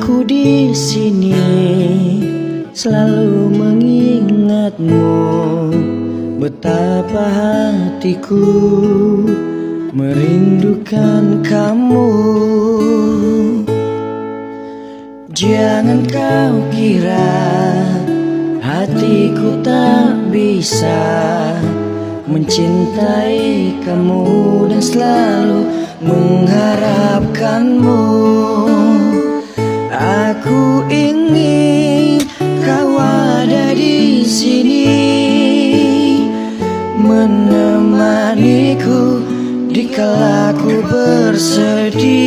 Ku di sini selalu mengingatmu, betapa hatiku merindukan kamu. Jangan kau kira hatiku tak bisa mencintai kamu dan selalu mengharapkanmu. Aku ingin kau ada di sini, menemaniku dikala ku bersedih.